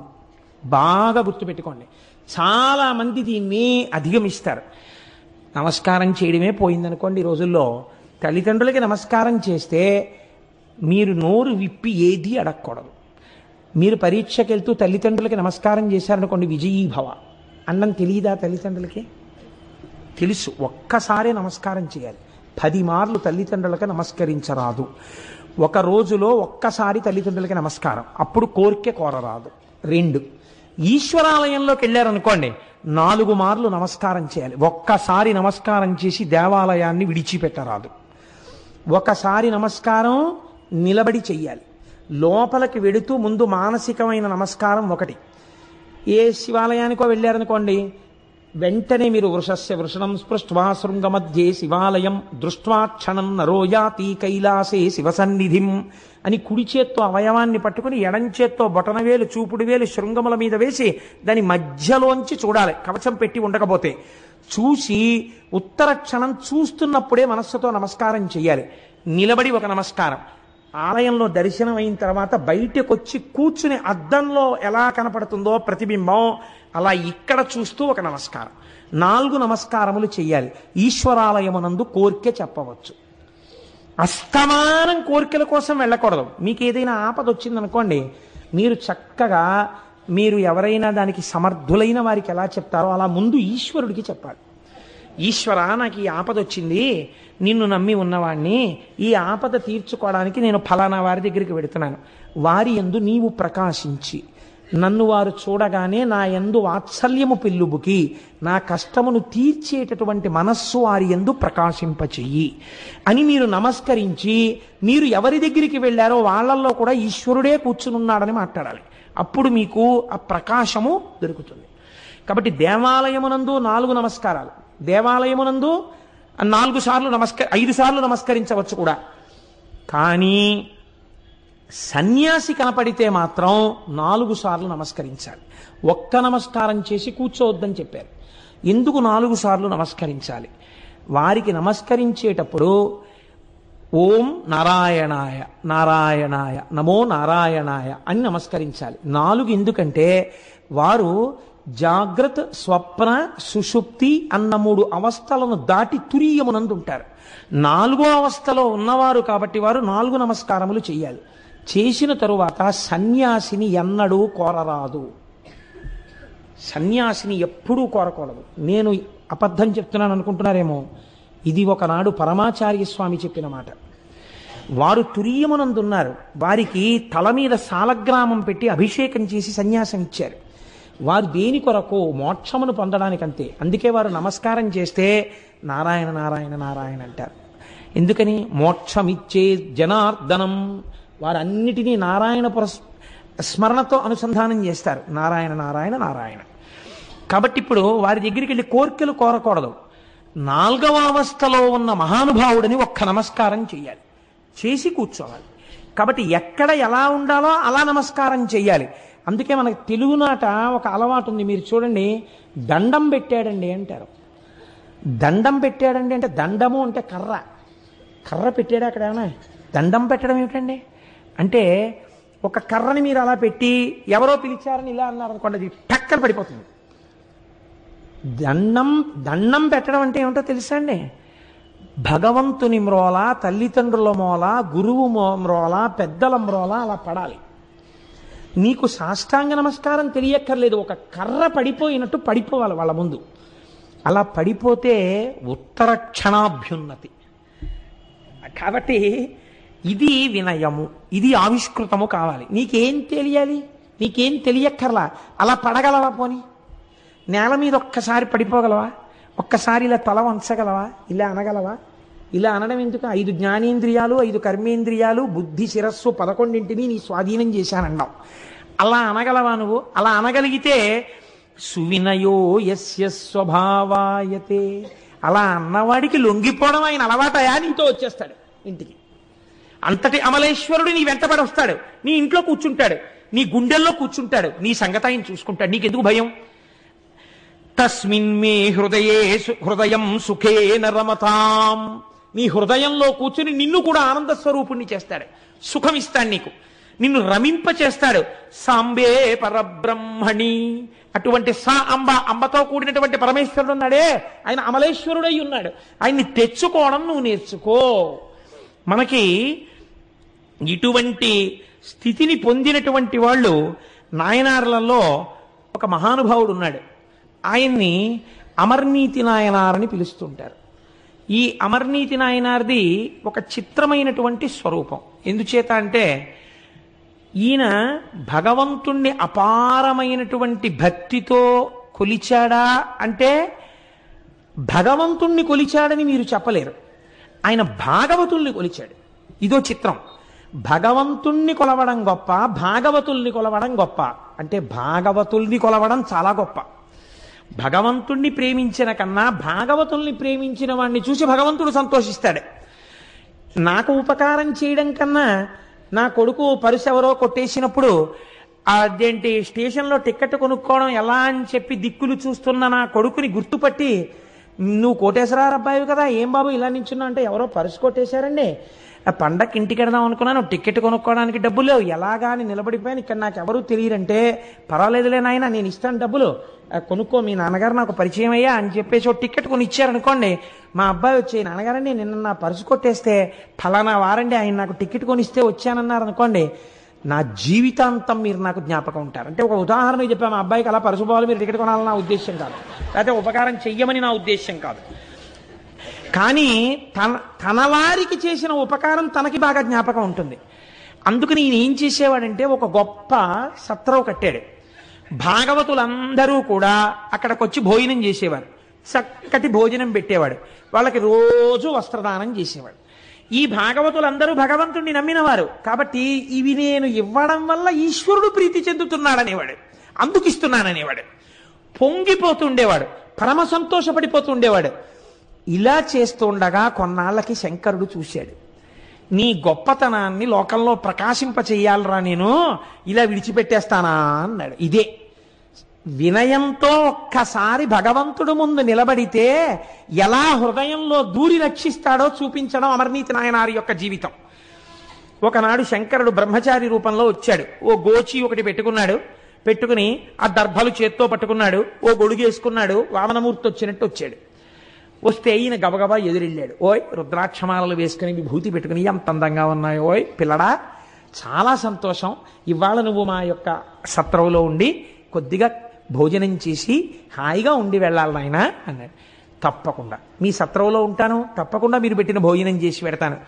S1: బాగా గుర్తుపెట్టుకోండి. చాలా మంది దీన్ని అధిగమిస్తారు. నమస్కారం చేయడమే పోయిందనుకోండి. ఈ రోజుల్లో తల్లిదండ్రులకి నమస్కారం చేస్తే మీరు నోరు విప్పి ఏది అడగకూడదు. మీరు పరీక్షకి వెళ్తూ తల్లిదండ్రులకి నమస్కారం చేశారనుకోండి, విజయీభవ అన్నం తెలియదా? తల్లిదండ్రులకి తెలుసు. ఒక్కసారే నమస్కారం చేయాలి. 10 మార్లు తల్లిదండ్రులకు నమస్కరించరాదు. ఒక రోజులో ఒక్కసారి తల్లిదండ్రులకి నమస్కారం, అప్పుడు కోరికే కోరరాదు. 2, ఈశ్వరాలయంలోకి వెళ్ళారనుకోండి, 4 మార్లు నమస్కారం చేయాలి. ఒక్కసారి నమస్కారం చేసి దేవాలయాన్ని విడిచిపెట్టరాదు. ఒకసారి నమస్కారం నిలబడి చెయ్యాలి. లోపలికి వెడుతూ ముందు మానసికమైన నమస్కారం ఒకటి. ఏ శివాలయానికో వెళ్ళారనుకోండి, వెంటనే మీరు వృషస్య వృషణం స్పృష్ట్వా శృంగమధ్యే శివాలయం దృష్ట్వా క్షణం నరోయాతి కైలాసే శివసన్నిధిం అని కుడి చేత్తో అవయవాన్ని పట్టుకుని ఎడంచేత్తో బొటనవేలు చూపుడు వేలు శృంగముల మీద వేసి దాని మధ్యలోంచి చూడాలి, కవచం పెట్టి ఉండకపోతే. చూసి ఉత్తర క్షణం చూస్తున్నప్పుడే మనస్సుతో నమస్కారం చెయ్యాలి. నిలబడి ఒక నమస్కారం. ఆలయంలో దర్శనం అయిన తర్వాత బయటకు వచ్చి కూర్చుని అద్దంలో ఎలా కనపడుతుందో ప్రతిబింబం, అలా ఇక్కడ చూస్తూ ఒక నమస్కారం. 4 నమస్కారములు చెయ్యాలి. ఈశ్వరాలయమునందు కోరిక చెప్పవచ్చు. అస్తమానం కోరికల కోసం వెళ్ళకూడదు. మీకు ఏదైనా ఆపద వచ్చిందనుకోండి, మీరు చక్కగా మీరు ఎవరైనా దానికి సమర్థులైన వారికి ఎలా చెప్తారో అలా ముందు ఈశ్వరుడికి చెప్పాలి. ఈశ్వర, నాకు ఈ ఆపద వచ్చింది, నిన్ను నమ్మి ఉన్నవాణ్ణి, ఈ ఆపద తీర్చుకోవడానికి నేను ఫలానా వారి దగ్గరికి వెడుతున్నాను. వారి యందు నీవు ప్రకాశించి నన్ను వారు చూడగానే నా యందు వాత్సల్యము పెళ్ళుబుకి నా కష్టమును తీర్చేటటువంటి మనస్సు వారి యందు ప్రకాశింపచెయ్యి అని మీరు నమస్కరించి, మీరు ఎవరి దగ్గరికి వెళ్ళారో వాళ్ళల్లో కూడా ఈశ్వరుడే కూర్చునున్నాడని మాట్లాడాలి. అప్పుడు మీకు ఆ ప్రకాశము దొరుకుతుంది. కాబట్టి దేవాలయమునందు 4 నమస్కారాలు, దేవాలయమునందు 4 సార్లు 5 సార్లు నమస్కరించవచ్చు కూడా. కానీ సన్యాసి కనపడితే మాత్రం 4 సార్లు నమస్కరించాలి. ఒక్క నమస్కారం చేసి కూర్చోవద్దని చెప్పారు. ఎందుకు 4 సార్లు నమస్కరించాలి? వారికి నమస్కరించేటప్పుడు ఓం నారాయణాయ నారాయణాయ నమో నారాయణాయ అని నమస్కరించాలి. 4 ఎందుకంటే వారు జాగ్రత్త స్వప్న సుషుప్తి అన్న 3 అవస్థలను దాటి తురీయమునందు ఉంటారు. 4వ అవస్థలో ఉన్నవారు కాబట్టి వారు 4 నమస్కారములు చేయాలి. చేసిన తరువాత సన్యాసిని ఎన్నడూ కోరరాదు. సన్యాసిని ఎప్పుడూ కోరకూడదు. నేను అబద్ధం చెప్తున్నాను అనుకుంటున్నారేమో, ఇది ఒకనాడు పరమాచార్య స్వామి చెప్పిన మాట. వారు తురీయమునందున్నారు. వారికి తల మీద సాలగ్రామం పెట్టి అభిషేకం చేసి సన్యాసం ఇచ్చారు. వారు దేని కొరకు? మోక్షమును పొందడానికంతే. అందుకే వారు నమస్కారం చేస్తే నారాయణ నారాయణ నారాయణ అంటారు. ఎందుకని? మోక్షమిచ్చే జనార్దనం. వారన్నిటినీ స్మరణతో అనుసంధానం చేస్తారు, నారాయణ నారాయణ నారాయణ. కాబట్టి ఇప్పుడు వారి దగ్గరికి వెళ్ళి కోర్కెలు కోరకూడదు. 4వ అవస్థలో ఉన్న మహానుభావుడిని ఒక్క నమస్కారం చెయ్యాలి, చేసి కూర్చోవాలి. కాబట్టి ఎక్కడ ఎలా ఉండాలో అలా నమస్కారం చెయ్యాలి. అందుకే మనకు తెలుగునాట ఒక అలవాటు ఉంది, మీరు చూడండి, దండం పెట్టాడండి అంటారు. దండం పెట్టాడండి అంటే దండము అంటే కర్ర, కర్ర పెట్టాడు అక్కడ ఏమైనా, దండం పెట్టడం ఏమిటండి అంటే ఒక కర్రని మీరు అలా పెట్టి ఎవరో పిలిచారని ఇలా అన్నారు అనుకోండి, అది టక్కన పడిపోతుంది. దండం పెట్టడం అంటే ఏమిటో తెలుసా అండి? భగవంతుని మ్రోల, తల్లిదండ్రుల మ్రోల, గురువు మ్రోల, పెద్దల మ్రోల అలా పడాలి. నీకు సాష్టాంగ నమస్కారం తెలియక్కర్లేదు, ఒక కర్ర పడిపోయినట్టు పడిపోవాలి వాళ్ళ ముందు. అలా పడిపోతే ఉత్తర క్షణాభ్యున్నతి. కాబట్టి ఇది వినయము, ఇది ఆవిష్కృతము కావాలి. నీకేం తెలియాలి? నీకేం తెలియక్కర్లా, అలా పడగలవా? పోని నేల మీద ఒక్కసారి పడిపోగలవా? ఒక్కసారి ఇలా తల వంచగలవా? ఇలా అనగలవా? ఇలా అనడం ఎందుకు? 5 జ్ఞానేంద్రియాలు, 5 కర్మేంద్రియాలు, బుద్ధి, శిరస్సు 11ంటిని నీ స్వాధీనం చేశానన్నావు. అలా అనగలవా నువ్వు? అలా అనగలిగితే సువినయో యస్య స్వభావాయతే, అలా అన్నవాడికి లొంగిపోవడం ఆయన అలవాటయా? నీతో వచ్చేస్తాడు ఇంటికి. అంతటి అమలేశ్వరుడు నీ వెంటబడి వస్తాడు, నీ ఇంట్లో కూర్చుంటాడు, నీ గుండెల్లో కూర్చుంటాడు, నీ సంగతి ఆయన చూసుకుంటాడు. నీకెందుకు భయం? తస్మిన్ మే హృదయం సుఖేన రమతాం, నీ హృదయంలో కూర్చుని నిన్ను కూడా ఆనంద స్వరూపుణ్ణి చేస్తాడు, సుఖం ఇస్తాడు నీకు, నిన్ను రమింప చేస్తాడు. సాంబే పరబ్రహ్మణి, అటువంటి అంబతో కూడినటువంటి పరమేశ్వరుడు ఉన్నాడే, ఆయన అమలేశ్వరుడై ఉన్నాడు. ఆయన్ని తెచ్చుకోవడం నువ్వు నేర్చుకో. మనకి ఇటువంటి స్థితిని పొందినటువంటి వాళ్ళు నాయనార్లలో ఒక మహానుభావుడు ఉన్నాడు. ఆయన్ని అమర్నీతి నాయనారని పిలుస్తుంటారు. ఈ అమర్నీతి నాయనార్ది ఒక చిత్రమైనటువంటి స్వరూపం. ఎందుచేత అంటే ఈయన భగవంతుణ్ణి అపారమైనటువంటి భక్తితో కొలిచాడా అంటే భగవంతుణ్ణి కొలిచాడని మీరు చెప్పలేరు. ఆయన భాగవతుల్ని కొలిచాడు. ఇదో చిత్రం. భగవంతుణ్ణి కొలవడం గొప్ప, భాగవతుల్ని కొలవడం గొప్ప. అంటే భాగవతుల్ని కొలవడం చాలా గొప్ప. భగవంతుణ్ణి ప్రేమించిన కన్నా భాగవతుల్ని ప్రేమించిన వాడిని చూసి భగవంతుడు సంతోషిస్తాడు. నాకు ఉపకారం చేయడం కన్నా నా కొడుకు పరుసు ఎవరో కొట్టేసినప్పుడు అదేంటి స్టేషన్లో టికెట్ కొనుక్కోవడం ఎలా అని చెప్పి దిక్కులు చూస్తున్న నా కొడుకుని గుర్తుపట్టి, నువ్వు కోటేశ్వరరావు అబ్బాయి కదా, ఏం బాబు ఇలా నించున్నా అంటే, ఎవరో పరుసు కొట్టేశారండి, ఆ పండగకి ఇంటికి వెడదాం అనుకున్నాను, టికెట్ కొనుక్కోవడానికి డబ్బులు లేవు, ఎలాగా అని నిలబడిపోయాను, ఇక్కడ నాకు ఎవరు తెలియరంటే, పర్వాలేదులే నాయన నేను ఇస్తాను డబ్బులు, కొనుక్కో, మీ నాన్నగారు నాకు పరిచయం అయ్యా అని చెప్పేసి ఒక టికెట్ కొని ఇచ్చారనుకోండి. మా అబ్బాయి వచ్చి, నాన్నగారండి నిన్న నా పరుసు కొట్టేస్తే ఫలానా వారండి ఆయన నాకు టికెట్ కొనిస్తే వచ్చానన్నారు అనుకోండి, నా జీవితాంతం మీరు నాకు జ్ఞాపకం ఉంటారు. అంటే ఒక ఉదాహరణ చెప్పా, మా అబ్బాయికి అలా పరుసు పోవాలి, మీరు టికెట్ కొనాలని నా ఉద్దేశం కాదు, లేకపోతే ఉపకారం చెయ్యమని నా ఉద్దేశం కాదు. కానీ తన వారికి చేసిన ఉపకారం తనకి బాగా జ్ఞాపకం ఉంటుంది. అందుకని ఈయన ఏం చేసేవాడంటే ఒక గొప్ప సత్రం కట్టాడు. భాగవతులందరూ కూడా అక్కడికి వచ్చి భోజనం చేసేవారు, చక్కటి భోజనం పెట్టేవాడు, వాళ్ళకి రోజు వస్త్రదానం చేసేవాడు. ఈ భాగవతులందరూ భగవంతుణ్ణి నమ్మినవారు కాబట్టి ఇవి నేను ఇవ్వడం వల్ల ఈశ్వరుడు ప్రీతి చెందుతున్నాడనేవాడు, అందుకు ఇస్తున్నాననేవాడు, పొంగిపోతుండేవాడు, పరమ సంతోషపడిపోతుండేవాడు. ఇలా చేస్తుండగా కొన్నాళ్ళకి శంకరుడు చూశాడు, నీ గొప్పతనాన్ని లోకంలో ప్రకాశింప చెయ్యాలరా, నేను ఇలా విడిచిపెట్టేస్తానా అన్నాడు. ఇదే వినయంతో ఒక్కసారి భగవంతుడు ముందు నిలబడితే ఎలా హృదయంలో దూరి రక్షిస్తాడో చూపించడం అమర్నీతి నాయనారి యొక్క జీవితం. ఒకనాడు శంకరుడు బ్రహ్మచారి రూపంలో వచ్చాడు. ఓ గోచి ఒకటి పెట్టుకుని ఆ దర్భలు చేత్తో పట్టుకున్నాడు, ఓ గొడుగేసుకున్నాడు, వామనమూర్తి వచ్చినట్టు వచ్చాడు. వస్తే ఈయన గబగబా ఎదురెళ్ళాడు. ఓయ్ రుద్రాక్షమాలలు వేసుకుని విభూతి పెట్టుకుని ఎంత అందంగా ఉన్నాయో, ఓయ్ పిల్లడా చాలా సంతోషం, ఇవాళ నువ్వు మా యొక్క సత్రంలో ఉండి కొద్దిగా భోజనం చేసి హాయిగా ఉండి వెళ్ళాలి నాయనా అన్నాడు. తప్పకుండా మీ సత్రంలో ఉంటాను, తప్పకుండా మీరు పెట్టిన భోజనం చేసి పెడతాను,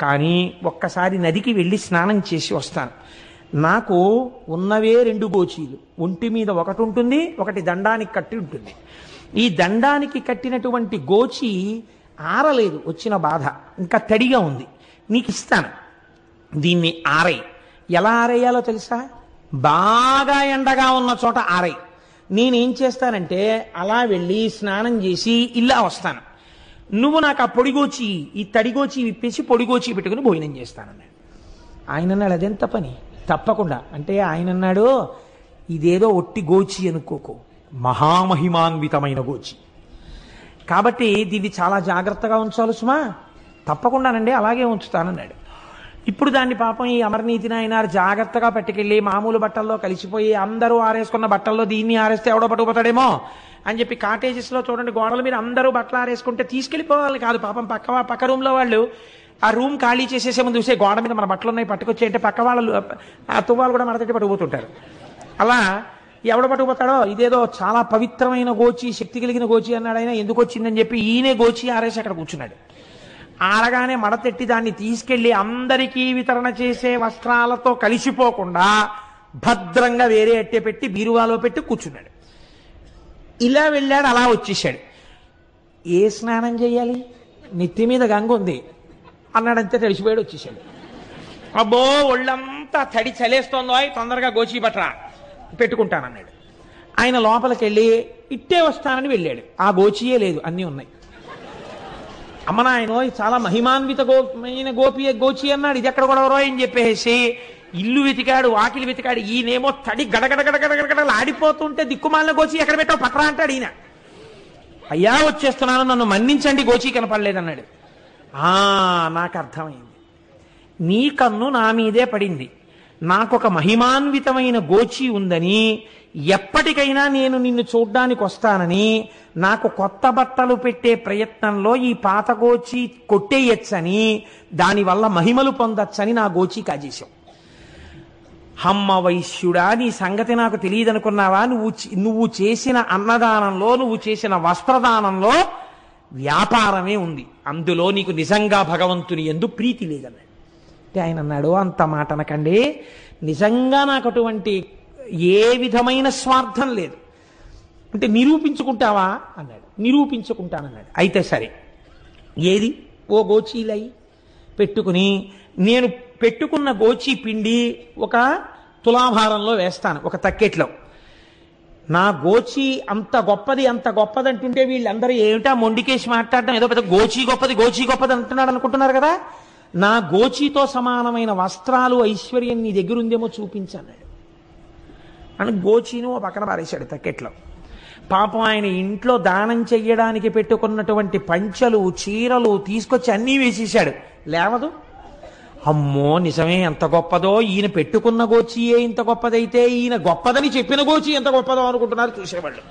S1: కానీ ఒక్కసారి నదికి వెళ్ళి స్నానం చేసి వస్తాను. నాకు ఉన్నవే 2 గోచీలు, ఒంటి మీద ఒకటి ఉంటుంది, ఒకటి దండానికి కట్టి ఉంటుంది. ఈ దండానికి కట్టినటువంటి గోచి ఆరలేదు, వచ్చిన బాధ ఇంకా తడిగా ఉంది, నీకు ఇస్తాను, దీన్ని ఆరేయి. ఎలా ఆరేయాలో తెలుసా? బాగా ఎండగా ఉన్న చోట ఆరై. నేనేం చేస్తానంటే అలా వెళ్ళి స్నానం చేసి ఇలా వస్తాను. నువ్వు నాకు ఆ పొడిగోచి ఈ తడిగోచి విప్పేసి పొడిగోచి పెట్టుకుని భోజనం చేస్తానన్నాడు. ఆయన అన్నాడు అదెంత పని, తప్పకుండా. అంటే ఆయన అన్నాడు ఇదేదో ఒట్టి గోచి అనుకోకు, మహామహిమాన్వితమైన గోచి కాబట్టి దీన్ని చాలా జాగ్రత్తగా ఉంచాలి సుమా. తప్పకుండానండి అలాగే ఉంచుతానన్నాడు. ఇప్పుడు దాన్ని పాపం ఈ అమరనీతి నాయనారు జాగ్రత్తగా పట్టుకెళ్ళి మామూలు బట్టల్లో కలిసిపోయి అందరూ ఆరేసుకున్న బట్టల్లో దీన్ని ఆరేస్తే ఎవడో పట్టుకుపోతాడేమో అని చెప్పి కాటేజెస్లో చూడండి గోడల మీద అందరూ బట్టలు ఆరేసుకుంటే తీసుకెళ్ళిపోవాలి కాదు, పాపం పక్క రూమ్లో వాళ్ళు ఆ రూమ్ ఖాళీ చేసేసే ముందు చూసే గోడ మీద మన బట్టలు ఉన్నాయి పట్టుకొచ్చి అంటే పక్క వాళ్ళు ఆ తువ్వాలు కూడా మడతట్టి పట్టుకుపోతుంటారు. అలా ఎవడ పట్టుకుపోతాడో ఇదేదో చాలా పవిత్రమైన గోచి, శక్తి కలిగిన గోచి అన్నాడు ఆయన. ఎందుకు వచ్చిందని చెప్పి ఈయనే గోచి ఆరేసి అక్కడ కూర్చున్నాడు. ఆడగానే మడతెట్టి దాన్ని తీసుకెళ్లి అందరికీ వితరణ చేసే వస్త్రాలతో కలిసిపోకుండా భద్రంగా వేరే అట్టే పెట్టి బీరువాలో పెట్టి కూర్చున్నాడు. ఇలా వెళ్ళాడు, అలా వచ్చేసాడు. ఏ స్నానం చేయాలి, నెత్తి మీద గంగ ఉంది అన్నాడంతే తడిసిపోయాడు, వచ్చేసాడు. అబ్బో ఒళ్ళంతా తడి చలేస్తోందో తొందరగా గోచి బట్రా పెట్టుకుంటానన్నాడు. ఆయన లోపలికి వెళ్ళి ఇట్టే వస్తానని వెళ్ళాడు. ఆ గోచియే లేదు, అన్నీ ఉన్నాయి. అమ్మ నాయనో చాలా మహిమాన్విత గోచి అన్నాడు, ఇది ఎక్కడ కూడా అని చెప్పేసి ఇల్లు వెతికాడు, వాకిలి వెతికాడు. ఈయనేమో తడి గడగడగడగడగడలు ఆడిపోతుంటే దిక్కుమాలిన గోచి ఎక్కడ పెట్టావు పట్రా అంటాడు ఈయన. అయ్యా వచ్చేస్తున్నాను, నన్ను మన్నించండి, గోచి కనపడలేదన్నాడు. నాకు అర్థమైంది, నీ కన్ను నా మీదే పడింది. నాకొక మహిమాన్వితమైన గోచి ఉందని, ఎప్పటికైనా నేను నిన్ను చూడ్డానికి వస్తానని, నాకు కొత్త బట్టలు పెట్టే ప్రయత్నంలో ఈ పాత గోచి కొట్టేయచ్చని, దానివల్ల మహిమలు పొందొచ్చని నా గోచి కాజేశావు. హమ్మ వైశ్యుడా, నీ సంగతి నాకు తెలియదనుకున్నావా? నువ్వు చేసిన అన్నదానంలో, నువ్వు చేసిన వస్త్రదానంలో వ్యాపారమే ఉంది, అందులో నీకు నిజంగా భగవంతుని యందు ప్రీతి లేదన్నాడు. అంటే ఆయన అన్నాడు అంత మాట అనకండి, నిజంగా నాకు అటువంటి ఏ విధమైన స్వార్థం లేదు. అంటే నిరూపించుకుంటావా అన్నాడు. నిరూపించుకుంటానన్నాడు. అయితే సరే, ఏది ఓ గోచీలై పెట్టుకుని నేను పెట్టుకున్న గోచి పిండి ఒక తులాభారంలో వేస్తాను, ఒక తక్కెట్లో. నా గోచి అంత గొప్పది అంత గొప్పది అంటుంటే వీళ్ళందరూ ఏమిటా మొండికేసి మాట్లాడటం, ఏదో పెద్ద గోచి గొప్పది అంటున్నాడు అనుకుంటున్నారు కదా. నా గోచితో సమానమైన వస్త్రాలు ఐశ్వర్యం నీ దగ్గర ఉందేమో చూపించన్నాడు అని గోచిను ఓ పక్కన పారేశాడు తక్కెట్లో. పాపం ఆయన ఇంట్లో దానం చెయ్యడానికి పెట్టుకున్నటువంటి పంచలు చీరలు తీసుకొచ్చి అన్నీ వేసేశాడు, లేవదు. అమ్మో నిజమే, ఎంత గొప్పదో, ఈయన పెట్టుకున్న గోచియే ఇంత గొప్పదైతే ఈయన గొప్పదని చెప్పిన గోచి ఎంత గొప్పదో అనుకుంటున్నారు చూసేవాళ్ళు.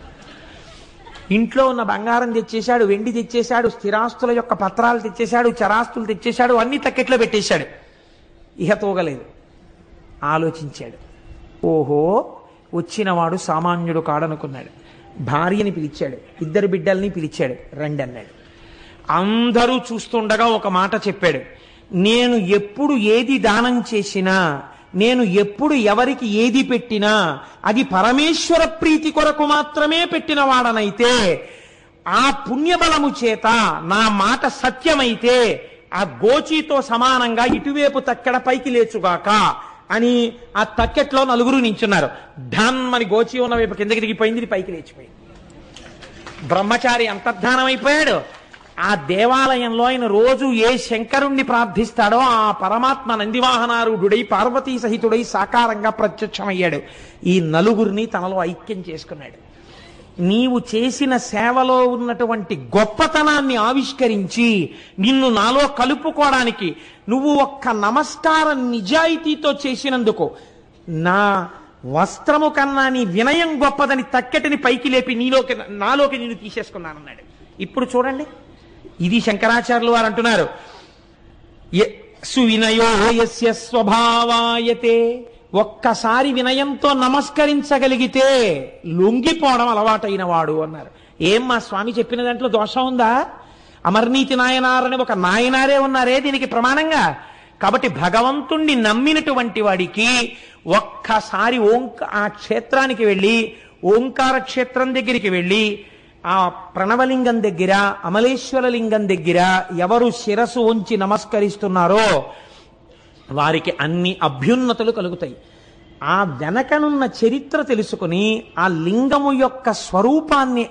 S1: ఇంట్లో ఉన్న బంగారం తెచ్చేశాడు, వెండి తెచ్చేశాడు, స్థిరాస్తుల యొక్క పత్రాలు తెచ్చేశాడు, చరాస్తులు తెచ్చేశాడు, అన్ని తక్కెట్లో పెట్టేశాడు. ఇహ తోగలేదు. ఆలోచించాడు, ఓహో వచ్చినవాడు సామాన్యుడు కాడనుకున్నాడు. భార్యని పిలిచాడు, ఇద్దరు బిడ్డల్ని పిలిచాడు, రండి అన్నాడు. అందరూ చూస్తుండగా ఒక మాట చెప్పాడు, నేను ఎప్పుడు ఏది దానం చేసినా, నేను ఎప్పుడు ఎవరికి ఏది పెట్టినా అది పరమేశ్వర ప్రీతి కొరకు మాత్రమే పెట్టిన వాడనైతే, ఆ పుణ్యబలము చేత నా మాట సత్యమైతే ఆ గోచితో సమానంగా ఇటువైపు తక్కెడ పైకి లేచుగాక అని ఆ తక్కెట్లో నలుగురు నించున్నారు. ధన్మని గోచి ఉన్న వైపు కిందకి దిగిపోయింది, పైకి లేచిపోయింది. బ్రహ్మచారి అంతర్ధానం అయిపోయాడు. ఆ దేవాలయంలో ఆయన రోజు ఏ శంకరుణ్ణి ప్రార్థిస్తాడో ఆ పరమాత్మ నందివాహనారూఢుడై పార్వతీ సహితుడై సాకారంగా ప్రత్యక్షమయ్యాడు. ఈ నలుగురిని తనలో ఐక్యం చేసుకున్నాడు. నీవు చేసిన సేవలో ఉన్నటువంటి గొప్పతనాన్ని ఆవిష్కరించి నిన్ను నాలో కలుపుకోవడానికి నువ్వు ఒక్క నమస్కారం నిజాయితీతో చేసినందుకు నా వస్త్రము కన్నా నీ వినయం గొప్పదని తక్కెటిని పైకి లేపి నాలోకి నిన్ను తీసేసుకున్నానన్నాడు. ఇప్పుడు చూడండి, ఇది శంకరాచార్యులు వారు అంటున్నారు, సువినయో యస్య స్వభావాయతే, ఒక్కసారి వినయంతో నమస్కరించగలిగితే లొంగిపోవడం అలవాటైన వాడు అన్నారు. ఏం మా స్వామి చెప్పిన దాంట్లో దోషం ఉందా? అమర్నీతి నాయనారని ఒక నాయనారే ఉన్నారే దీనికి ప్రమాణంగా. కాబట్టి భగవంతుణ్ణి నమ్మినటువంటి వాడికి ఒక్కసారి ఆ క్షేత్రానికి వెళ్ళి, ఓంకార క్షేత్రం దగ్గరికి వెళ్ళి ఆ ప్రణవలింగం దగ్గర, అమలేశ్వర లింగం దగ్గర ఎవరు శిరస్సు ఉంచి నమస్కరిస్తున్నారో వారికి అన్ని అభ్యున్నతులు కలుగుతాయి. ఆ వెనకనున్న చరిత్ర తెలుసుకుని ఆ లింగము యొక్క స్వరూపాన్ని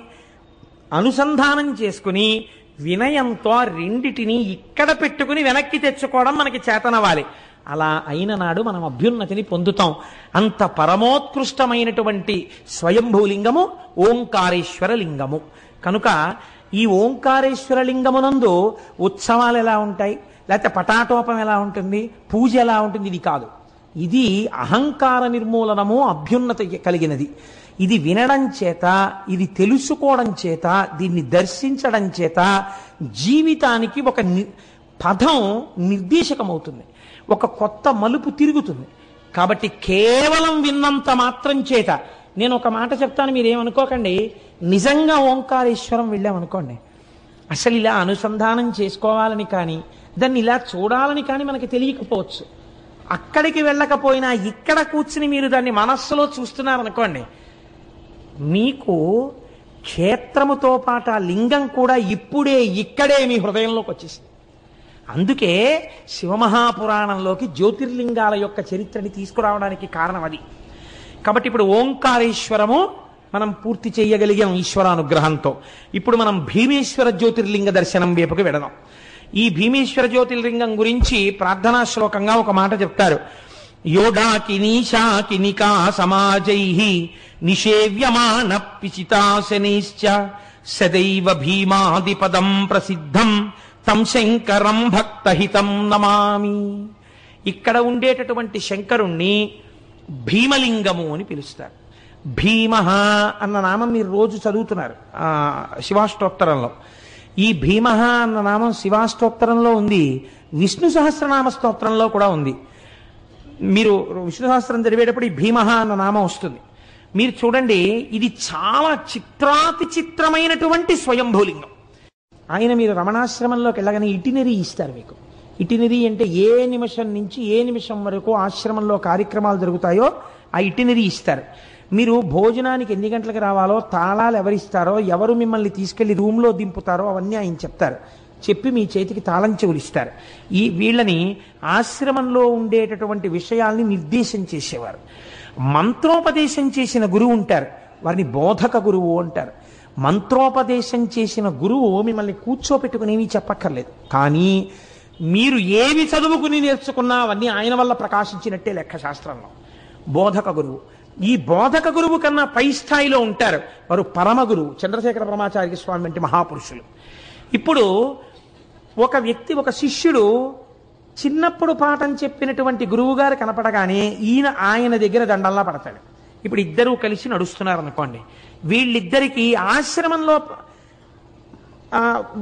S1: అనుసంధానం చేసుకుని వినయంతో రెండిటిని ఇక్కడ పెట్టుకుని వెనక్కి తెచ్చుకోవడం మనకి చేతనవ్వాలి. అలా అయిన నాడు మనం అభ్యున్నతిని పొందుతాం. అంత పరమోత్కృష్టమైనటువంటి స్వయంభూలింగము ఓంకారేశ్వర లింగము. కనుక ఈ ఓంకారేశ్వర లింగమునందు ఉత్సవాలు ఎలా ఉంటాయి, లేకపోతే పటాటోపం ఎలా ఉంటుంది, పూజ ఎలా ఉంటుంది, ఇది కాదు. ఇది అహంకార నిర్మూలనము, అభ్యున్నతి కలిగినది. ఇది వినడం చేత, ఇది తెలుసుకోవడం చేత, దీన్ని దర్శించడం చేత జీవితానికి ఒక పదం నిర్దేశకమవుతుంది, ఒక కొత్త మలుపు తిరుగుతుంది. కాబట్టి కేవలం విన్నంత మాత్రం చేత, నేను ఒక మాట చెప్తాను, మీరేమనుకోకండి, నిజంగా ఓంకారేశ్వరం వెళ్ళామనుకోండి, అసలు ఇలా అనుసంధానం చేసుకోవాలని కానీ దాన్ని ఇలా చూడాలని కానీ మనకి తెలియకపోవచ్చు. అక్కడికి వెళ్ళకపోయినా ఇక్కడ కూర్చుని మీరు దాన్ని మనస్సులో చూస్తున్నారనుకోండి, మీకు క్షేత్రముతో పాటు ఆ లింగం కూడా ఇప్పుడే ఇక్కడే మీ హృదయంలోకి వచ్చేసింది. అందుకే శివమహాపురాణంలోకి జ్యోతిర్లింగాల యొక్క చరిత్రని తీసుకురావడానికి కారణం అది. కాబట్టి ఇప్పుడు ఓంకారేశ్వరము మనం పూర్తి చేయగలిగాం ఈశ్వరానుగ్రహంతో. ఇప్పుడు మనం భీమేశ్వర జ్యోతిర్లింగ దర్శనం వైపుకి వెడదాం. ఈ భీమేశ్వర జ్యోతిర్లింగం గురించి ప్రార్థనా శ్లోకంగా ఒక మాట చెప్తారు. యోడాకినీశాకినికా సమాజైః నిషేవ్యమాన పిచితాశనైశ్చ సదైవ భీమాదిపదం ప్రసిద్ధం తం శంకరం భక్తహితం నమామి. ఇక్కడ ఉండేటటువంటి శంకరుణ్ణి భీమలింగము అని పిలుస్తారు. భీమ అన్న నామం మీరు రోజు చదువుతున్నారు శివాష్టోత్తరంలో. ఈ భీమ అన్న నామం శివాష్టోత్తరంలో ఉంది, విష్ణు సహస్రనామ స్తోత్రంలో కూడా ఉంది. మీరు విష్ణు సహస్రం చదివేటప్పుడు ఈ భీమ అన్న నామం వస్తుంది. మీరు చూడండి, ఇది చాలా చిత్రాతి చిత్రమైనటువంటి స్వయంభూలింగం. ఆయన మీరు రమణాశ్రమంలోకి వెళ్ళగానే ఇటినరీ ఇస్తారు మీకు. ఇటినరీ అంటే ఏ నిమిషం నుంచి ఏ నిమిషం వరకు ఆశ్రమంలో కార్యక్రమాలు జరుగుతాయో ఆ ఇటినరీ ఇస్తారు. మీరు భోజనానికి ఎన్ని గంటలకు రావాలో, తాళాలు ఎవరిస్తారో, ఎవరు మిమ్మల్ని తీసుకెళ్లి రూమ్లో దింపుతారో అవన్నీ ఆయన చెప్తారు. చెప్పి మీ చేతికి తాళం చెవులు ఇస్తారు. వీళ్ళని ఆశ్రమంలో ఉండేటటువంటి విషయాల్ని నిర్దేశం చేసేవారు. మంత్రోపదేశం చేసిన గురువు ఉంటారు, వారిని బోధక గురువు అంటారు. మంత్రోపదేశం చేసిన గురువు మిమ్మల్ని కూర్చోపెట్టుకుని ఏమీ చెప్పక్కర్లేదు, కానీ మీరు ఏవి చదువుకుని నేర్చుకున్నా అవన్నీ ఆయన వల్ల ప్రకాశించినట్టే లెక్క శాస్త్రంలో. బోధక గురువు. ఈ బోధక గురువు కన్నా పై స్థాయిలో ఉంటారు వారు పరమ గురువు, చంద్రశేఖర పరమాచార్య స్వామి వంటి మహాపురుషులు. ఇప్పుడు ఒక వ్యక్తి, ఒక శిష్యుడు చిన్నప్పుడు పాఠం చెప్పినటువంటి గురువు గారు కనపడగానే ఆయన దగ్గర దండల్లా పడతాడు. ఇప్పుడు ఇద్దరూ కలిసి నడుస్తున్నారు అనుకోండి, వీళ్ళిద్దరికీ ఆశ్రమంలో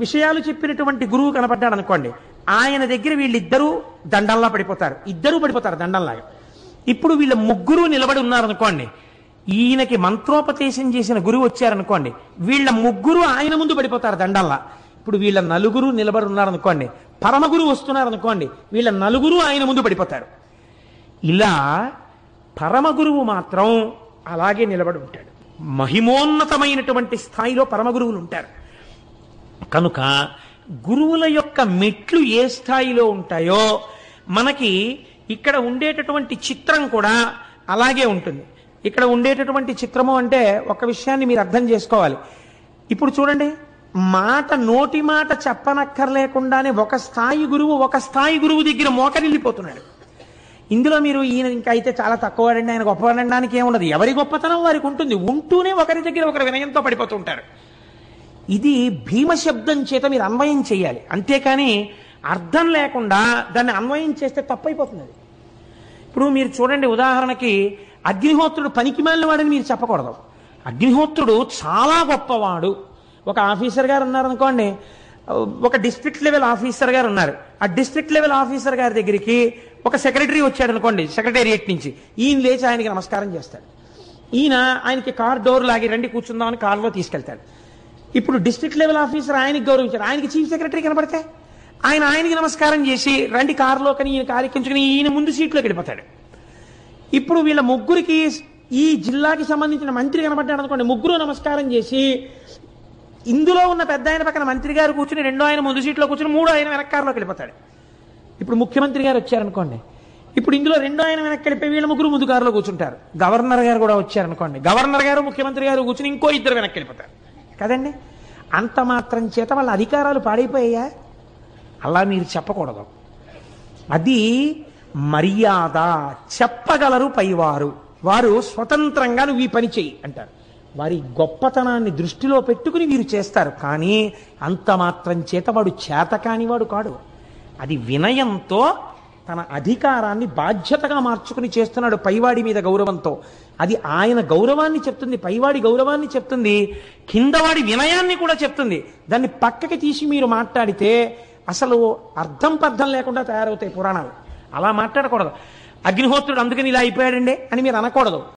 S1: విషయాలు చెప్పినటువంటి గురువు కనపడ్డాడు అనుకోండి, ఆయన దగ్గర వీళ్ళిద్దరూ దండల్లా పడిపోతారు, ఇద్దరూ పడిపోతారు దండల్లాగా. ఇప్పుడు వీళ్ళ ముగ్గురు నిలబడి ఉన్నారనుకోండి, ఈయనకి మంత్రోపదేశం చేసిన గురువు వచ్చారనుకోండి, వీళ్ళ ముగ్గురు ఆయన ముందు పడిపోతారు దండల్లా. ఇప్పుడు వీళ్ళ నలుగురు నిలబడి ఉన్నారనుకోండి, పరమగురు వస్తున్నారనుకోండి, వీళ్ళ నలుగురు ఆయన ముందు పడిపోతారు. ఇలా పరమగురువు మాత్రం అలాగే నిలబడి ఉంటాడు. మహిమోన్నతమైనటువంటి స్థాయిలో పరమగురువులు ఉంటారు. కనుక గురువుల యొక్క మెట్లు ఏ స్థాయిలో ఉంటాయో మనకి ఇక్కడ ఉండేటటువంటి చిత్రం కూడా అలాగే ఉంటుంది. ఇక్కడ ఉండేటటువంటి చిత్రము అంటే ఒక విషయాన్ని మీరు అర్థం చేసుకోవాలి. ఇప్పుడు చూడండి, నోటి మాట చెప్పనక్కర్లేకుండానే ఒక స్థాయి గురువు దగ్గర మోకరిల్లిపోతున్నాడు. ఇందులో మీరు ఈయన ఇంకా అయితే చాలా తక్కువవాడండి, ఆయన గొప్పవాడడానికి ఏముండదు, ఎవరి గొప్పతనం వారికి ఉంటుంది, ఉంటూనే ఒకరి దగ్గర ఒకరు వినయంతో పడిపోతుంటారు. ఇది భీమశబ్దం చేత మీరు అన్వయం చేయాలి, అంతేకాని అర్థం లేకుండా దాన్ని అన్వయం చేస్తే తప్పైపోతుంది. ఇప్పుడు మీరు చూడండి, ఉదాహరణకి అగ్నిహోత్రుడు పనికిమాలిన వాడని మీరు చెప్పకూడదు. అగ్నిహోత్రుడు చాలా గొప్పవాడు. ఒక ఆఫీసర్ గారు ఉన్నారనుకోండి, ఒక డిస్ట్రిక్ట్ లెవెల్ ఆఫీసర్ గారు ఉన్నారు, ఆ డిస్ట్రిక్ట్ లెవెల్ ఆఫీసర్ గారి దగ్గరికి ఒక సెక్రటరీ వచ్చాడు అనుకోండి, సెక్రటేరియట్ నుంచి, ఈయన లేచి ఆయనకి నమస్కారం చేస్తాడు. ఆయనకి కార్ డోర్ లాగి రండి కూర్చుందామని కారులో తీసుకెళ్తాడు. ఇప్పుడు డిస్ట్రిక్ట్ లెవెల్ ఆఫీసర్ ఆయనకి గౌరవించాడు, ఆయనకి చీఫ్ సెక్రటరీ కనబడితే ఆయనకి నమస్కారం చేసి రండి కారులో కని ఈయన కారెక్కించుకుని ఈయన ముందు సీట్లోకి వెళ్ళిపోతాడు. ఇప్పుడు వీళ్ళ ముగ్గురికి ఈ జిల్లాకి సంబంధించిన మంత్రి కనబడ్డాడు అనుకోండి, ముగ్గురు నమస్కారం చేసి ఇందులో ఉన్న పెద్ద ఆయన పక్కన మంత్రి గారు కూర్చుని, రెండో ఆయన ముందు సీట్లో కూర్చుని, మూడో ఆయన వెనక కారులోకి వెళ్ళిపోతాడు. ఇప్పుడు ముఖ్యమంత్రి గారు వచ్చారనుకోండి, ఇప్పుడు ఇందులో రెండో ఆయన వెనక్కి వెళ్ళిపోయి వీళ్ళ ముగ్గురు ముందు కారులో కూర్చుంటారు. గవర్నర్ గారు కూడా వచ్చారనుకోండి, గవర్నర్ గారు ముఖ్యమంత్రి గారు కూర్చుని ఇంకో ఇద్దరు వెనక్కి వెళ్ళిపోతారు కదండి. అంత మాత్రం చేత వాళ్ళ అధికారాలు పాడైపోయాయా? అలా మీరు చెప్పకూడదు. అది మర్యాద. చెప్పగలరు పైవారు, వారు స్వతంత్రంగా నువ్వు ఈ పని చెయ్యి అంటారు. వారి గొప్పతనాన్ని దృష్టిలో పెట్టుకుని వీరు చేస్తారు. కానీ అంత మాత్రం చేత వాడు చేతకానివాడు కాడు. అది వినయంతో తన అధికారాన్ని బాధ్యతగా మార్చుకుని చేస్తున్నాడు పైవాడి మీద గౌరవంతో. అది ఆయన గౌరవాన్ని చెప్తుంది, పైవాడి గౌరవాన్ని చెప్తుంది, కిందవాడి వినయాన్ని కూడా చెప్తుంది. దాన్ని పక్కకి తీసి మీరు మాట్లాడితే అసలు అర్థం పర్థం లేకుండా తయారవుతాయి పురాణాలు. అలా మాట్లాడకూడదు. అగ్నిహోత్రుడు అందుకని ఇలా అయిపోయాడండి అని మీరు అనకూడదు.